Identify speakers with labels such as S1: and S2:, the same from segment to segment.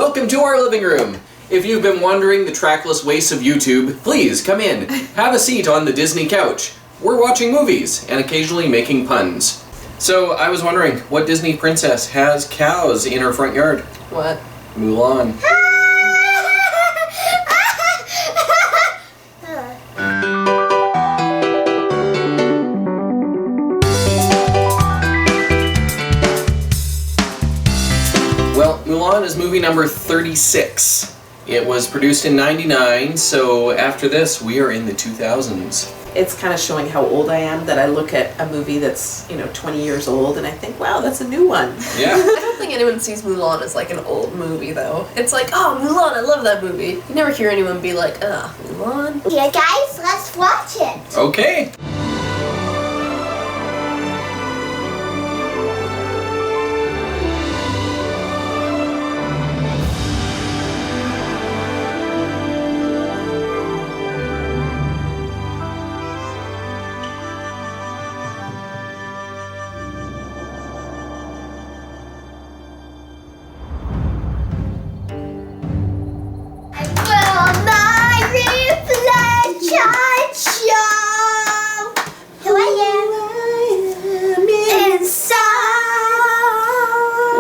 S1: welcome to our living room. If you've been wandering the trackless wastes of YouTube, please come in, have a seat on the Disney couch. We're watching movies and occasionally making puns. So I was wondering, what Disney princess has cows in her front yard?
S2: What?
S1: Mulan. Well, Mulan is movie number 36. It was produced in '99, so after this, we are in the 2000s.
S2: It's kind of showing how old I am that I look at a movie that's, 20 years old and I think, wow, that's a new one.
S1: Yeah.
S3: I don't think anyone sees Mulan as like an old movie though. It's like, oh, Mulan, I love that movie. You never hear anyone be like, Mulan?
S4: Yeah, guys, let's watch it.
S1: Okay.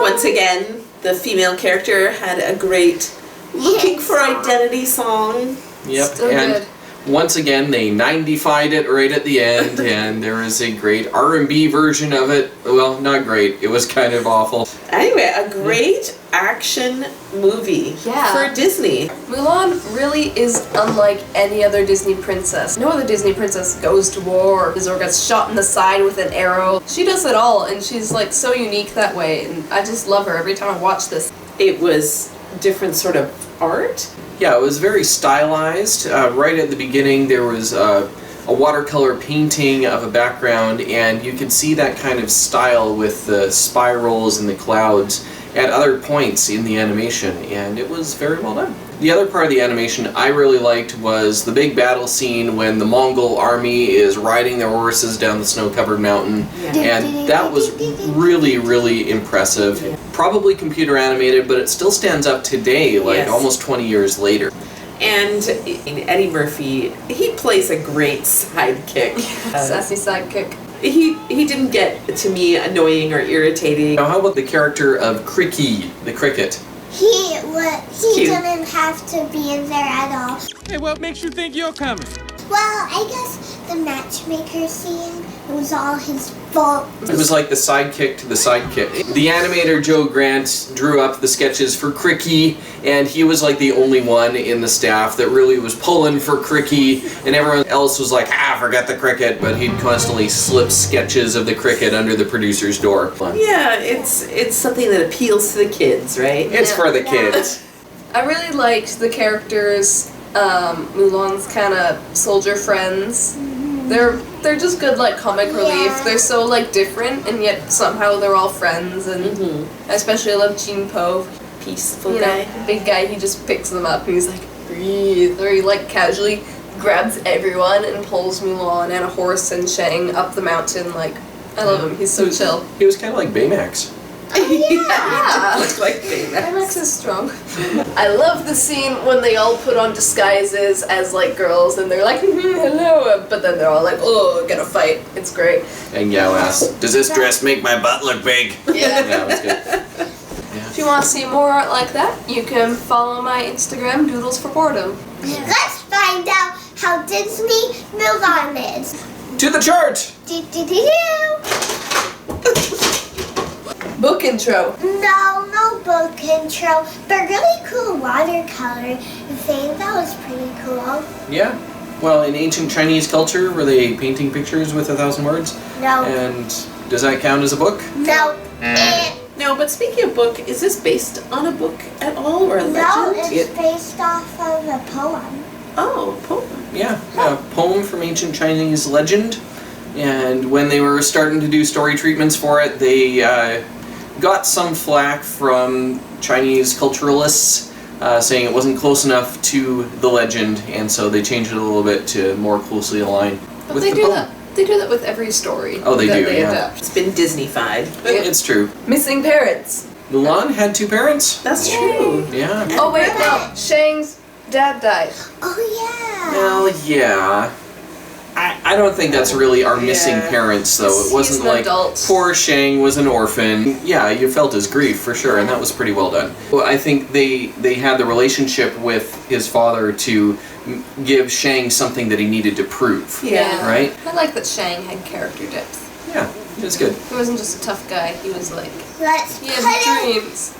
S2: Once again, the female character had a great looking for identity song.
S1: Yep,
S3: Still
S1: and
S3: good.
S1: once again they 90-fied it right at the end, and there is a great R&B version of it. Well, not great. It was kind of awful.
S2: Anyway, a great action movie for Disney.
S3: Mulan really is unlike any other Disney princess. No other Disney princess goes to war or gets shot in the side with an arrow. She does it all, and she's like so unique that way, and I just love her every time I watch this.
S2: It was different sort of art.
S1: Yeah, it was very stylized. Right at the beginning there was a watercolor painting of a background, and you could see that kind of style with the spirals and the clouds at other points in the animation, and it was very well done. The other part of the animation I really liked was the big battle scene when the Mongol army is riding their horses down the snow-covered mountain, and that was really, really impressive. Probably computer animated, but it still stands up today, like almost 20 years later.
S2: And Eddie Murphy, he plays a great sidekick.
S3: Sassy sidekick.
S2: He didn't get, to me, annoying or irritating.
S1: Now, how about the character of Crick-Kee, the cricket?
S4: He didn't have to be in there at all.
S5: Hey, what makes you think you're coming?
S4: Well, I guess the matchmaker scene, it was all his fault.
S1: It was like the sidekick to the sidekick. The animator Joe Grant drew up the sketches for Crick-Kee, and he was like the only one in the staff that really was pulling for Crick-Kee, and everyone else was like, forget the cricket, but he'd constantly slip sketches of the cricket under the producer's door.
S2: Yeah, it's something that appeals to the kids, right?
S1: It's for the kids.
S3: I really liked the characters, Mulan's kind of soldier friends. They're just good, like, comic relief. They're so, like, different, and yet somehow they're all friends, and I especially love Jean Po.
S2: Peaceful guy.
S3: Big guy, he just picks them up and he's like, breathe, or he, like, casually grabs everyone and pulls Mulan and a horse and Shang up the mountain. Like, I love him, he's so chill.
S1: He was kind of like Baymax.
S2: Yeah, he looks like Baymax.
S3: Baymax is strong. I love the scene when they all put on disguises as like girls and they're like, hello, but then they're all like, oh, gonna fight. It's great.
S1: And Yao asks, does this dress make my butt look big?
S3: Yeah.
S1: Yeah, that's good.
S3: If you want to see more art like that, you can follow my Instagram, Doodles for Boredom.
S4: Let's find out how Disney Mulan is.
S1: To the chart!
S3: Book intro.
S4: No book intro, but really cool watercolor thing. That was pretty cool.
S1: Yeah. Well, in ancient Chinese culture, were they painting pictures with 1,000 words?
S4: No.
S1: And does that count as a book?
S4: No.
S2: No, but speaking of book, is this based on a book at all, or a legend?
S4: No, it's based off of a poem.
S2: Oh, a poem.
S1: Yeah, a poem from ancient Chinese legend. And when they were starting to do story treatments for it, they got some flack from Chinese culturalists saying it wasn't close enough to the legend, and so they changed it a little bit to more closely align
S3: But
S1: with
S3: they
S1: the
S3: do
S1: poem.
S3: that. They do that with every story.
S1: Oh, they
S3: that
S1: do,
S3: they
S1: yeah.
S3: adapt.
S2: It's been Disney-fied.
S1: It's true.
S3: Missing parents.
S1: Mulan had two parents.
S2: That's true.
S1: Yeah.
S3: Oh wait, no. Shang's dad died.
S4: Oh, yeah.
S1: Well, yeah. I don't think that's really our missing
S2: Yeah.
S1: parents, though. It
S3: He's
S1: wasn't
S3: an
S1: like
S3: adult.
S1: poor Shang was an orphan. Yeah, you felt his grief for sure, and that was pretty well done. Well, I think they had the relationship with his father to give Shang something that he needed to prove.
S2: Yeah.
S1: Right?
S3: I like that Shang had character depth.
S1: Yeah, it was good.
S3: He wasn't just a tough guy. He was like,
S4: Let's
S3: he
S4: put
S3: had
S4: it.
S3: dreams.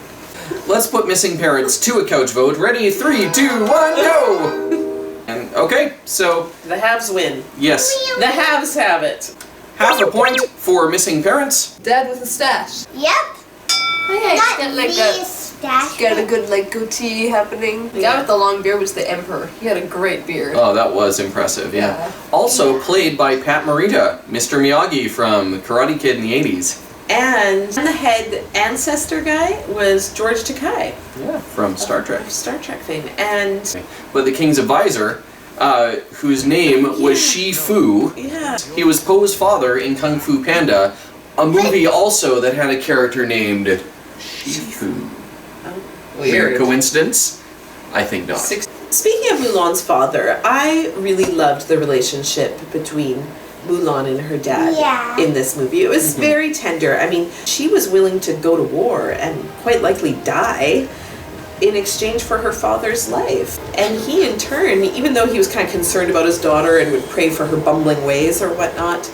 S1: Let's put missing parents to a couch vote. Ready? 3, 2, 1, go! And okay, so
S2: The haves win.
S1: yes,
S2: The haves have it.
S1: half a point for missing parents.
S3: Dad with a stash.
S4: Yep.
S3: Oh yeah, he's
S4: Not
S3: got like
S4: the
S3: a
S4: stash.
S3: got a good like goatee happening. The guy with the long beard was the emperor. He had a great beard.
S1: Oh, that was impressive, yeah.
S3: Yeah.
S1: Also played by Pat Morita, Mr. Miyagi from Karate Kid in the 80s.
S2: And the head ancestor guy was George Takei.
S1: Yeah, from Star Trek.
S2: Of Star Trek fame. And
S1: But the King's Advisor, whose name was Shi Fu,
S2: yeah.
S1: he was Poe's father in Kung Fu Panda, a movie also that had a character named Shi Fu. Weird coincidence? I think not.
S2: Speaking of Mulan's father, I really loved the relationship between Mulan and her dad
S4: Yeah.
S2: in this movie. It was very tender. I mean, she was willing to go to war and quite likely die in exchange for her father's life. And he, in turn, even though he was kind of concerned about his daughter and would pray for her bumbling ways or whatnot,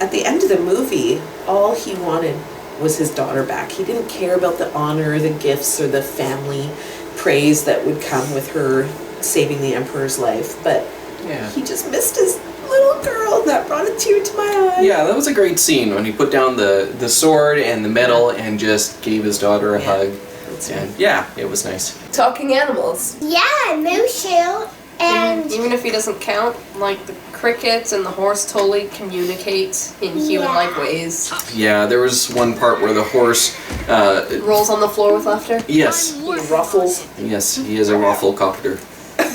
S2: at the end of the movie, all he wanted was his daughter back. He didn't care about the honor, the gifts, or the family praise that would come with her saving the Emperor's life. But
S1: Yeah.
S2: he just missed his little girl, and that brought a tear to my eye.
S1: Yeah, that was a great scene when he put down the sword and the medal and just gave his daughter a hug.
S2: That's
S1: And yeah, it was nice.
S3: Talking animals.
S4: Yeah, Mushu. And
S3: Even if he doesn't count, like the crickets and the horse totally communicate in human-like ways.
S1: Yeah, there was one part where the horse,
S3: Rolls on the floor with laughter.
S1: yes,
S2: Ruffles.
S1: yes, he is a rafflecopter.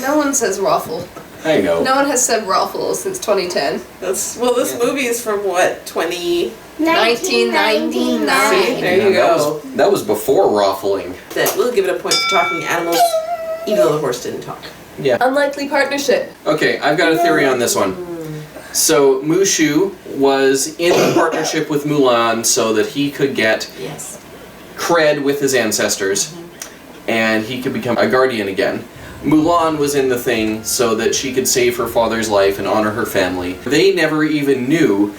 S3: No one says ruffle.
S1: I know.
S3: No one has said ruffle since 2010.
S2: This movie is from what, 20?
S3: 1999.
S2: There you go.
S1: That was before raffling.
S2: That we'll give it a point for talking animals, even though the horse didn't talk.
S1: Yeah.
S3: Unlikely partnership.
S1: Okay, I've got a theory on this one. So Mushu was in a partnership with Mulan so that he could get
S2: Yes.
S1: cred with his ancestors, and he could become a guardian again. Mulan was in the thing so that she could save her father's life and honor her family. They never even knew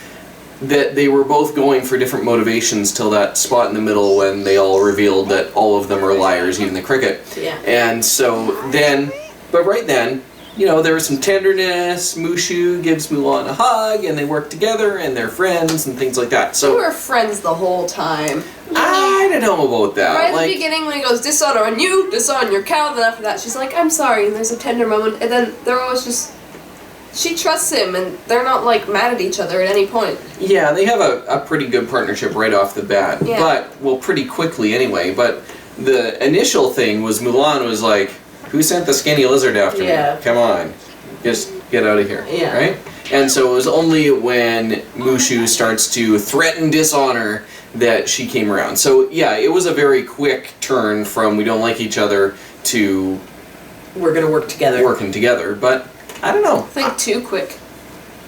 S1: that they were both going for different motivations till that spot in the middle when they all revealed that all of them are liars, even the cricket.
S2: Yeah.
S1: And so then, but right then, you know, there was some tenderness. Mushu gives Mulan a hug, and they work together, and they're friends, and things like that.
S3: They
S1: So
S3: were friends the whole time.
S1: I don't know about that.
S3: Right at
S1: Like,
S3: the beginning when he goes, dishonor on you, dishonor on your cow, then after that she's like, I'm sorry, and there's a tender moment, and then they're always just... She trusts him, and they're not, like, mad at each other at any point.
S1: yeah, they have a pretty good partnership right off the bat.
S3: Yeah.
S1: But, well, pretty quickly anyway. But the initial thing was Mulan was like, who sent the skinny lizard after
S2: Yeah.
S1: me? Come on. Just get out of here.
S2: Yeah.
S1: Right? And so it was only when Mushu starts to threaten dishonor that she came around. So, yeah, it was a very quick turn from we don't like each other to
S2: We're gonna work together.
S1: working together. But, I don't know.
S3: I think too quick.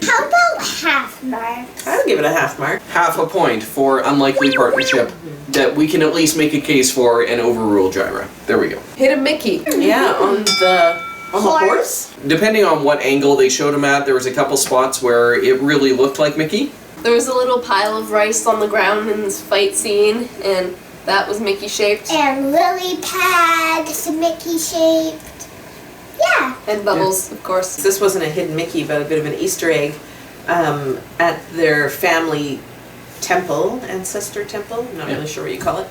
S4: how about half mark?
S2: I would give it a half mark.
S1: Half a point for unlikely partnership that we can at least make a case for and overrule Gyra. There we go.
S3: Hit a Mickey.
S2: Yeah, on the horse.
S1: Depending on what angle they showed him at, there was a couple spots where it really looked like Mickey.
S3: There was a little pile of rice on the ground in this fight scene, and that was Mickey shaped.
S4: And lily pads, Mickey shaped. Yeah.
S3: And Bubbles, of course.
S2: This wasn't a hidden Mickey, but a bit of an Easter egg at their family temple, ancestor temple, I'm not really sure what you call it.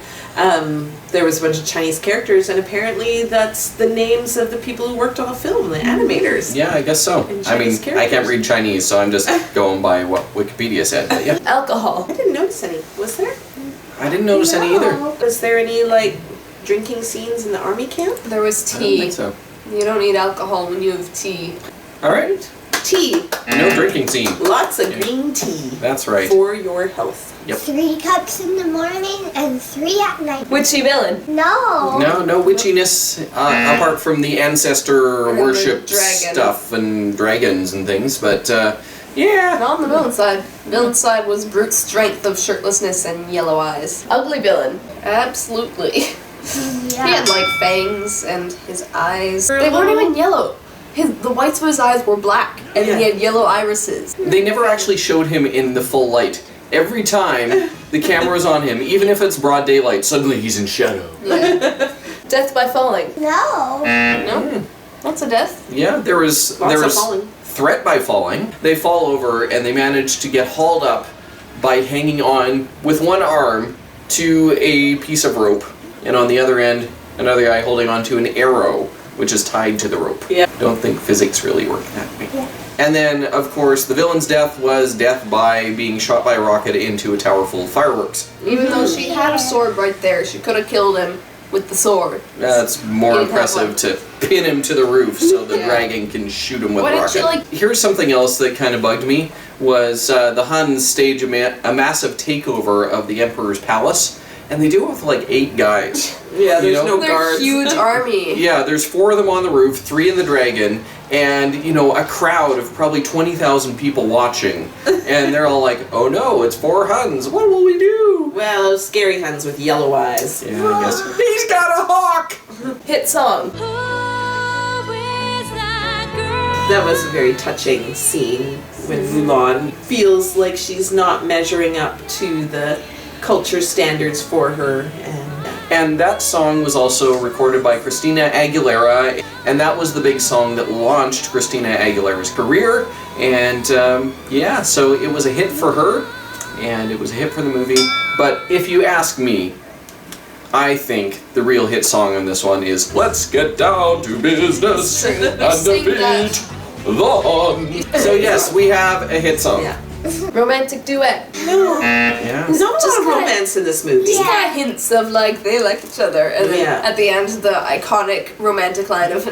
S2: There was a bunch of Chinese characters, and apparently that's the names of the people who worked on the film, the animators.
S1: Yeah, I guess so.
S2: And
S1: I mean,
S2: Chinese
S1: I can't
S2: characters.
S1: read Chinese, so I'm just going by what Wikipedia said. But yeah,
S3: Alcohol.
S2: I didn't notice any. Was there?
S1: I didn't notice any either.
S2: Was there any, like, drinking scenes in the army camp?
S3: There was
S1: I don't
S3: tea.
S1: think so.
S3: You don't need alcohol when you have tea.
S1: All right.
S2: Tea.
S1: No drinking scene.
S2: Lots of green tea.
S1: That's right.
S2: For your health.
S1: Yep.
S4: 3 cups in the morning and 3 at night.
S3: Witchy villain.
S4: No.
S1: No witchiness apart from the ancestor
S3: And the
S1: worship
S3: dragon.
S1: stuff and dragons and things, but yeah.
S3: Not on the villain side. Villain side was brute strength of shirtlessness and yellow eyes. Ugly villain. Absolutely. He had like fangs and his eyes. They weren't even yellow. The whites of his eyes were black and he had yellow irises.
S1: They never actually showed him in the full light. Every time the camera was on him, even if it's broad daylight, suddenly he's in shadow.
S3: Yeah. Death by falling.
S4: No.
S3: No? Lots of death.
S1: Yeah, there was
S2: falling.
S1: threat by falling. They fall over and they manage to get hauled up by hanging on with one arm to a piece of rope, and on the other end, another guy holding on to an arrow, which is tied to the rope.
S2: Yeah.
S1: Don't think physics really work that way.
S4: Yeah.
S1: And then, of course, the villain's death was death by being shot by a rocket into a tower full of fireworks.
S3: Even though she had a sword right there, she could have killed him with the sword.
S1: That's more
S3: He didn't have
S1: impressive to pin him to the roof so the
S3: Yeah.
S1: dragon can shoot him with
S3: Why
S1: a
S3: didn't
S1: rocket.
S3: she, like-
S1: Here's something else that kind of bugged me, was the Huns stage a massive takeover of the Emperor's palace, and they do it with like 8 guys.
S2: Yeah,
S1: You
S2: there's
S1: know?
S2: no
S3: They're
S2: guards.
S3: huge army.
S1: Yeah, there's 4 of them on the roof, 3 in the dragon, and, you know, a crowd of probably 20,000 people watching. And they're all like, oh no, it's 4 Huns, what will we do?
S2: Well, scary Huns with yellow eyes.
S1: Yeah, I guess. He's got a hawk!
S3: Hit song.
S2: That was a very touching scene when Mulan feels like she's not measuring up to the culture standards for her,
S1: And that song was also recorded by Christina Aguilera, and that was the big song that launched Christina Aguilera's career. And yeah, so it was a hit for her, and it was a hit for the movie. But if you ask me, I think the real hit song on this one is "Let's Get Down to Business and
S3: Sing
S1: Defeat
S3: that.
S1: the Hun." So yes, we have a hit song.
S2: yeah.
S3: Romantic duet.
S2: No,
S1: Yeah.
S2: there's not a lot
S3: Just
S2: of
S3: kinda-
S2: romance in this movie.
S3: Just kind of hints of like they like each other, and then
S2: Yeah.
S3: at the end the iconic romantic line of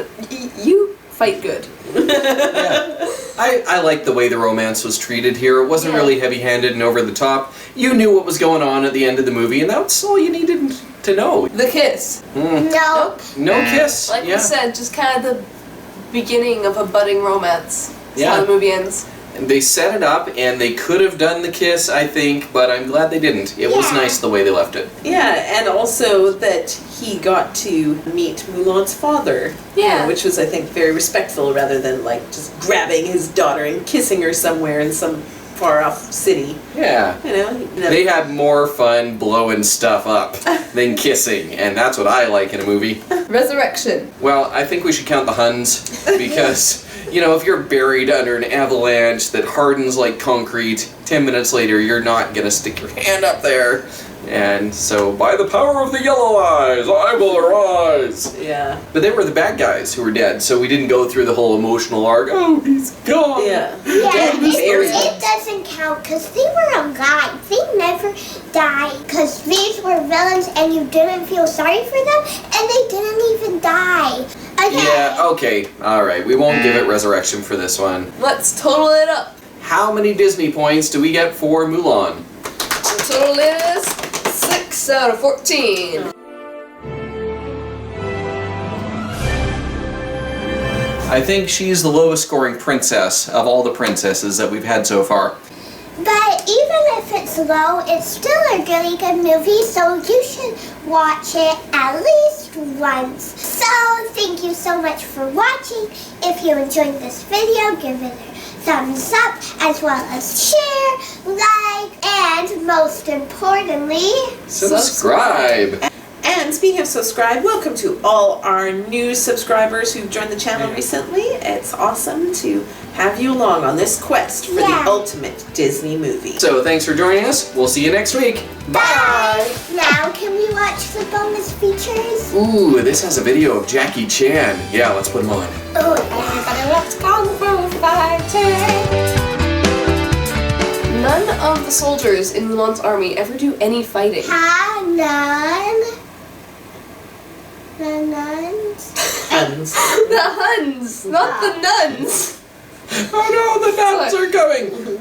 S3: "You fight good."
S1: Yeah. I like the way the romance was treated here. It wasn't
S3: Yeah.
S1: really heavy-handed and over the top. You knew what was going on at the end of the movie, and that's all you needed to know.
S3: The kiss.
S4: No.
S1: No kiss.
S3: Like
S1: yeah.
S3: we said, just kind of the beginning of a budding romance. That's
S1: Yeah.
S3: how the movie ends.
S1: And they set it up, and they could have done the kiss, I think, but I'm glad they didn't. It was
S4: Yeah.
S1: nice the way they left it.
S2: Yeah, and also that he got to meet Mulan's father.
S3: Yeah.
S2: Which was, I think, very respectful rather than like just grabbing his daughter and kissing her somewhere in some far off city.
S1: Yeah.
S2: You know?
S1: They had more fun blowing stuff up than kissing, and that's what I like in a movie.
S3: Resurrection.
S1: Well, I think we should count the Huns, because, you know, if you're buried under an avalanche that hardens like concrete, 10 minutes later you're not gonna stick your hand up there. And so, by the power of the yellow eyes, I will arise.
S2: Yeah.
S1: But they were the bad guys who were dead, so we didn't go through the whole emotional arc. Oh, he's gone.
S2: Yeah.
S4: Yeah,
S2: Very
S4: it doesn't count because they were alive. They never died because these were villains and you didn't feel sorry for them and they didn't even die. Okay.
S1: Yeah, okay, alright, we won't give it resurrection for this one.
S3: Let's total it up.
S1: How many Disney points do we get for Mulan?
S3: The total is 6 out of 14.
S1: I think she's the lowest scoring princess of all the princesses that we've had so far.
S4: But even if it's low, it's still a really good movie, so you should watch it at least once. So thank you so much for watching. If you enjoyed this video, give it a thumbs up, as well as share, like, and most importantly,
S1: Subscribe!
S2: And speaking of subscribe, welcome to all our new subscribers who've joined the channel recently. It's awesome to have you along on this quest for
S4: Yeah.
S2: the ultimate Disney movie.
S1: So thanks for joining us. We'll see you next week. Bye!
S4: now can we watch the bonus features?
S1: Ooh, this has a video of Jackie Chan. Yeah, let's put him on.
S4: Oh, everybody, let's go fighting!
S3: None of the soldiers in Mulan's army ever do any fighting.
S4: None. The nuns.
S2: Huns.
S3: The Huns, not the nuns.
S1: Oh no, the nuns are coming!